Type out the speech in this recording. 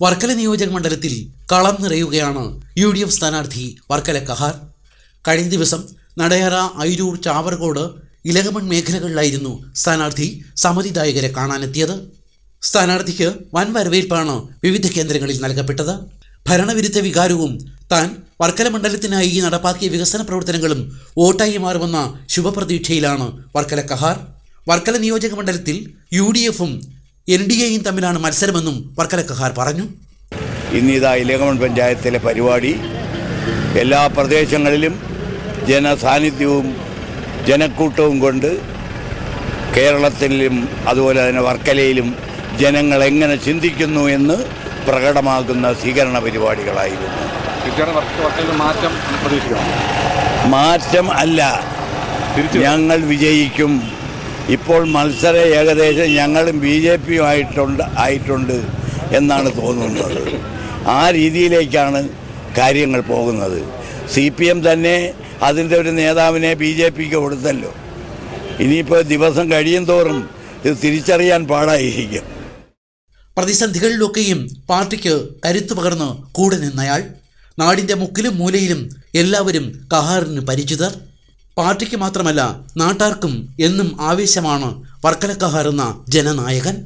വർക്കല നിയോജക മണ്ഡലത്തിൽ കളം നിറയുകയാണ് UDF സ്ഥാനാർത്ഥി വർക്കല കഹാർ. കഴിഞ്ഞ ദിവസം നടയറ, അയിരൂർ, ചാവർകോട്, ഇലകമൺ മേഖലകളിലായിരുന്നു സ്ഥാനാർത്ഥി സമ്മതിദായകരെ കാണാനെത്തിയത്. സ്ഥാനാർത്ഥിക്ക് വൻ വരവേൽപ്പാണ് വിവിധ കേന്ദ്രങ്ങളിൽ നൽകപ്പെട്ടത്. ഭരണവിരുദ്ധ വികാരവും താൻ വർക്കല മണ്ഡലത്തിനായി നടപ്പാക്കിയ വികസന പ്രവർത്തനങ്ങളും വോട്ടായി മാറുമെന്ന ശുഭപ്രതീക്ഷയിലാണ് വർക്കല കഹാർ. വർക്കല നിയോജക മണ്ഡലത്തിൽ UDFും NDAയും തമ്മിലാണ് മത്സരമെന്നും വർക്കല കഹാർ പറഞ്ഞു. ഇന്നിതാ ഇലകമൺ പഞ്ചായത്തിലെ പരിപാടി എല്ലാ പ്രദേശങ്ങളിലും ജനസാന്നിധ്യവും ജനക്കൂട്ടവും കൊണ്ട് കേരളത്തിലും അതുപോലെ തന്നെ വർക്കലയിലും ജനങ്ങൾ എങ്ങനെ ചിന്തിക്കുന്നു എന്ന് പ്രകടമാക്കുന്ന സ്വീകരണ പരിപാടികളായിരുന്നു. മാറ്റം അല്ല, ഞങ്ങൾ വിജയിക്കും. ഇപ്പോൾ മത്സരം ഏകദേശം ഞങ്ങളും BJPയും ആയിട്ടുണ്ട് എന്നാണ് തോന്നുന്നത്. ആ രീതിയിലേക്കാണ് കാര്യങ്ങൾ പോകുന്നത്. CPM തന്നെ അതിൻ്റെ ഒരു നേതാവിനെ BJPക്ക് കൊടുത്തല്ലോ. ഇനിയിപ്പോൾ ദിവസം കഴിയും തോറും ഇത് തിരിച്ചറിയാൻ പാടായിരിക്കും. പ്രതിസന്ധികളിലൊക്കെയും പാർട്ടിക്ക് കരുത്തു പകർന്ന് കൂടെ നിന്നയാൾ. നാടിൻ്റെ മുക്കിലും മൂലയിലും എല്ലാവരും കഹാറിന് പരിചിതർ. പാർട്ടിക്ക് മാത്രമല്ല നാട്ടാർക്കും എന്നും ആവേശമാണ് വർക്കല കഹാർ എന്ന ജനനായകൻ.